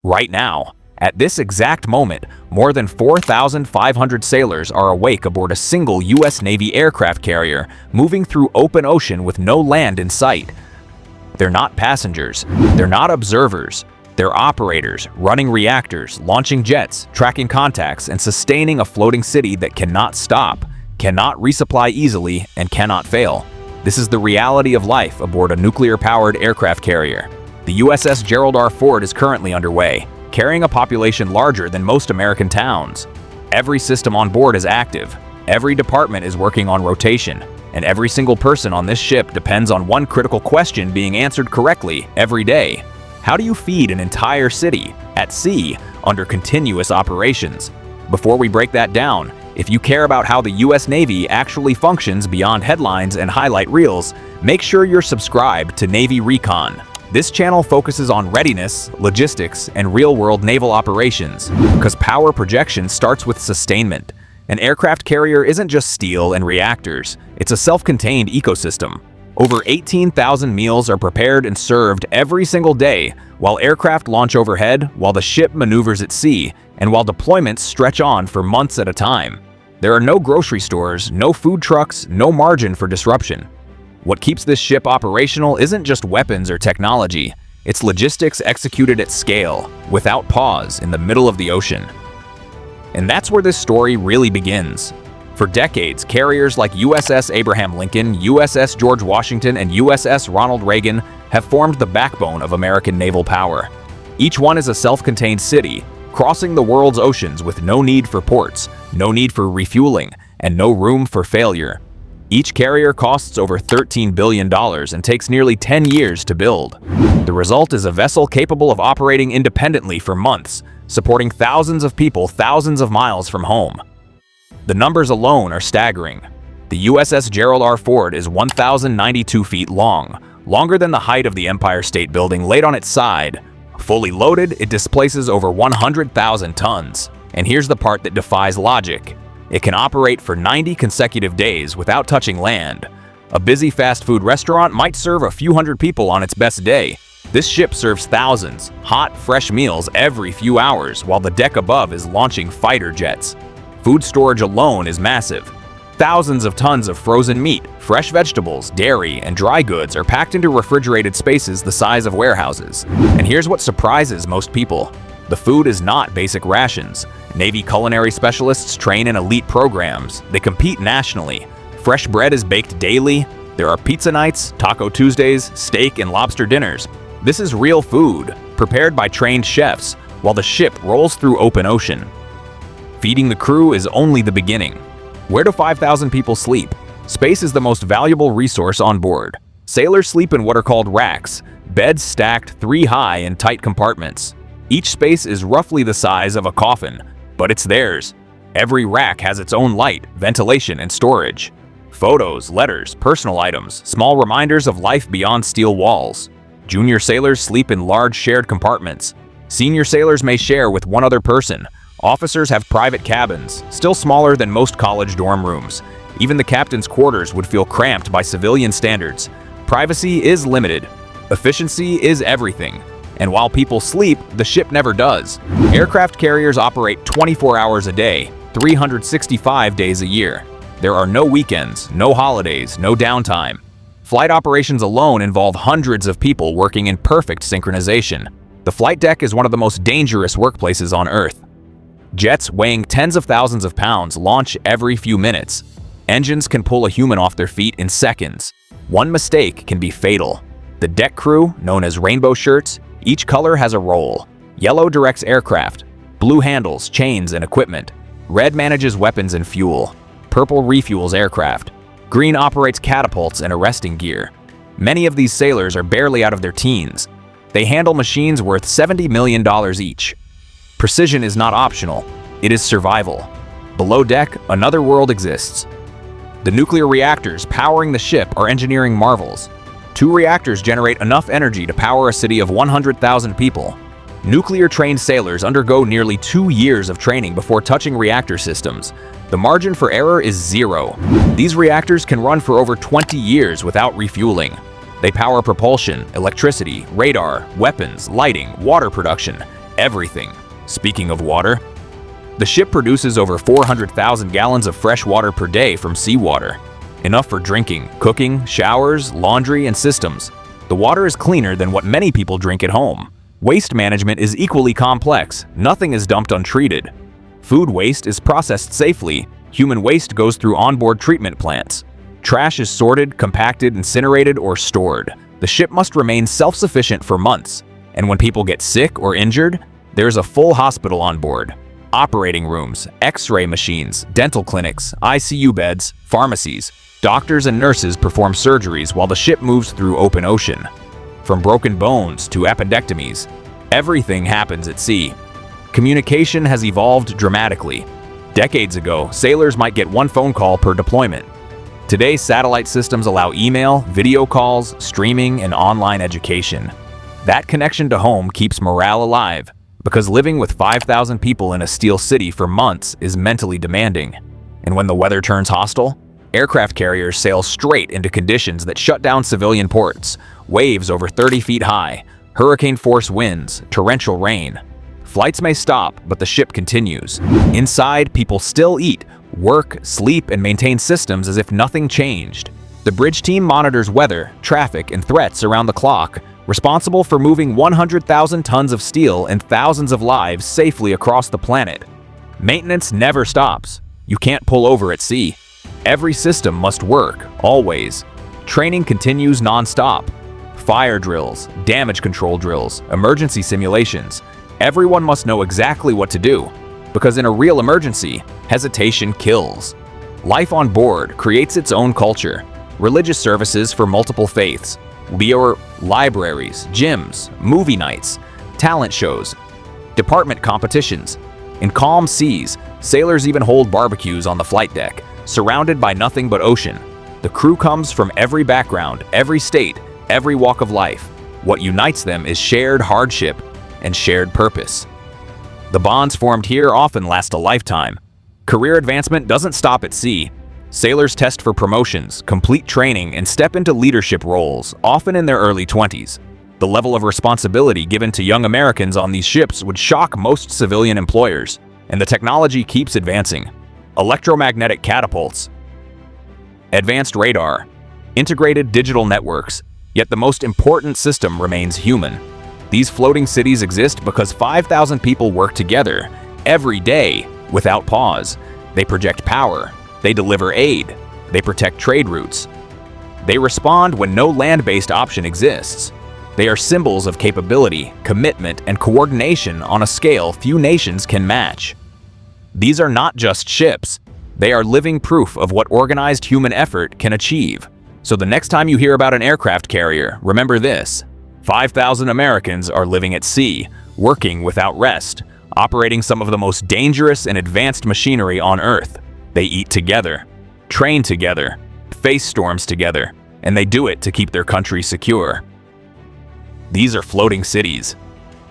Right now, at this exact moment, more than 4,500 sailors are awake aboard a single U.S. Navy aircraft carrier, moving through open ocean with no land in sight. They're not passengers, they're not observers, they're operators, running reactors, launching jets, tracking contacts, and sustaining a floating city that cannot stop, cannot resupply easily, and cannot fail. This is the reality of life aboard a nuclear-powered aircraft carrier. The USS Gerald R. Ford is currently underway, carrying a population larger than most American towns. Every system on board is active, every department is working on rotation, and every single person on this ship depends on one critical question being answered correctly every day. How do you feed an entire city, at sea, under continuous operations? Before we break that down, if you care about how the US Navy actually functions beyond headlines and highlight reels, make sure you're subscribed to Navy Recon. This channel focuses on readiness, logistics, and real-world naval operations, because power projection starts with sustainment. An aircraft carrier isn't just steel and reactors, it's a self-contained ecosystem. Over 18,000 meals are prepared and served every single day, while aircraft launch overhead, while the ship maneuvers at sea, and while deployments stretch on for months at a time. There are no grocery stores, no food trucks, no margin for disruption. What keeps this ship operational isn't just weapons or technology, it's logistics executed at scale, without pause, in the middle of the ocean. And that's where this story really begins. For decades, carriers like USS Abraham Lincoln, USS George Washington, and USS Ronald Reagan have formed the backbone of American naval power. Each one is a self-contained city, crossing the world's oceans with no need for ports, no need for refueling, and no room for failure. Each carrier costs over $13 billion and takes nearly 10 years to build. The result is a vessel capable of operating independently for months, supporting thousands of people thousands of miles from home. The numbers alone are staggering. The USS Gerald R. Ford is 1,092 feet long, longer than the height of the Empire State Building laid on its side. Fully loaded, it displaces over 100,000 tons. And here's the part that defies logic. It can operate for 90 consecutive days without touching land. A busy fast food restaurant might serve a few hundred people on its best day. This ship serves thousands, hot, fresh meals every few hours while the deck above is launching fighter jets. Food storage alone is massive. Thousands of tons of frozen meat, fresh vegetables, dairy, and dry goods are packed into refrigerated spaces the size of warehouses. And here's what surprises most people. The food is not basic rations. Navy culinary specialists train in elite programs. They compete nationally. Fresh bread is baked daily. There are pizza nights, Taco Tuesdays, steak and lobster dinners. This is real food, prepared by trained chefs, while the ship rolls through open ocean. Feeding the crew is only the beginning. Where do 5,000 people sleep? Space is the most valuable resource on board. Sailors sleep in what are called racks, beds stacked 3 high in tight compartments. Each space is roughly the size of a coffin, but it's theirs. Every rack has its own light, ventilation, and storage. Photos, letters, personal items, small reminders of life beyond steel walls. Junior sailors sleep in large shared compartments. Senior sailors may share with one other person. Officers have private cabins, still smaller than most college dorm rooms. Even the captain's quarters would feel cramped by civilian standards. Privacy is limited. Efficiency is everything. And while people sleep, the ship never does. Aircraft carriers operate 24 hours a day, 365 days a year. There are no weekends, no holidays, no downtime. Flight operations alone involve hundreds of people working in perfect synchronization. The flight deck is one of the most dangerous workplaces on Earth. Jets weighing tens of thousands of pounds launch every few minutes. Engines can pull a human off their feet in seconds. One mistake can be fatal. The deck crew, known as rainbow shirts, each color has a role. Yellow directs aircraft. Blue handles chains and equipment. Red manages weapons and fuel. Purple refuels aircraft. Green operates catapults and arresting gear. Many of these sailors are barely out of their teens. They handle machines worth $70 million each. Precision is not optional. It is survival. Below deck, another world exists. The nuclear reactors powering the ship are engineering marvels. 2 reactors generate enough energy to power a city of 100,000 people. Nuclear-trained sailors undergo nearly 2 years of training before touching reactor systems. The margin for error is 0. These reactors can run for over 20 years without refueling. They power propulsion, electricity, radar, weapons, lighting, water production. everything. Speaking of water, the ship produces over 400,000 gallons of fresh water per day from seawater, enough for drinking, cooking, showers, laundry, and systems. The water is cleaner than what many people drink at home. Waste management is equally complex. Nothing is dumped untreated. Food waste is processed safely. Human waste goes through onboard treatment plants. Trash is sorted, compacted, incinerated, or stored. The ship must remain self-sufficient for months. And when people get sick or injured, there's a full hospital on board. Operating rooms, X-ray machines, dental clinics, ICU beds, pharmacies. Doctors and nurses perform surgeries while the ship moves through open ocean. From broken bones to appendectomies, everything happens at sea. Communication has evolved dramatically. Decades ago, sailors might get one phone call per deployment. Today, satellite systems allow email, video calls, streaming, and online education. That connection to home keeps morale alive, because living with 5,000 people in a steel city for months is mentally demanding. And when the weather turns hostile, aircraft carriers sail straight into conditions that shut down civilian ports. Waves over 30 feet high, hurricane-force winds, torrential rain. Flights may stop, but the ship continues. Inside, people still eat, work, sleep, and maintain systems as if nothing changed. The bridge team monitors weather, traffic, and threats around the clock, responsible for moving 100,000 tons of steel and thousands of lives safely across the planet. Maintenance never stops. You can't pull over at sea. Every system must work, always. Training continues non-stop. Fire drills, damage control drills, emergency simulations. Everyone must know exactly what to do, because in a real emergency, hesitation kills. Life on board creates its own culture. Religious services for multiple faiths. Libraries, gyms, movie nights, talent shows, department competitions. In calm seas, sailors even hold barbecues on the flight deck, surrounded by nothing but ocean. The crew comes from every background, every state, every walk of life. What unites them is shared hardship and shared purpose. The bonds formed here often last a lifetime. Career advancement doesn't stop at sea. Sailors test for promotions, complete training, and step into leadership roles, often in their early 20s. The level of responsibility given to young Americans on these ships would shock most civilian employers, and the technology keeps advancing. Electromagnetic catapults, advanced radar, integrated digital networks, yet the most important system remains human. These floating cities exist because 5,000 people work together, every day, without pause. They project power. They deliver aid. They protect trade routes. They respond when no land-based option exists. They are symbols of capability, commitment, and coordination on a scale few nations can match. These are not just ships. They are living proof of what organized human effort can achieve. So the next time you hear about an aircraft carrier, remember this: 5,000 Americans are living at sea, working without rest, operating some of the most dangerous and advanced machinery on Earth. They eat together, train together, face storms together, and they do it to keep their country secure. These are floating cities,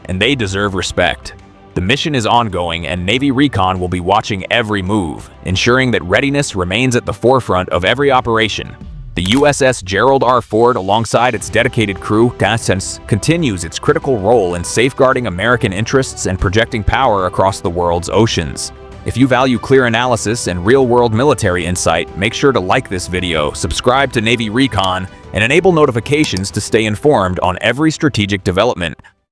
and they deserve respect. The mission is ongoing, and Navy Recon will be watching every move, ensuring that readiness remains at the forefront of every operation. The USS Gerald R. Ford, alongside its dedicated crew, continues its critical role in safeguarding American interests and projecting power across the world's oceans. If you value clear analysis and real-world military insight, make sure to like this video, subscribe to Navy Recon, and enable notifications to stay informed on every strategic development.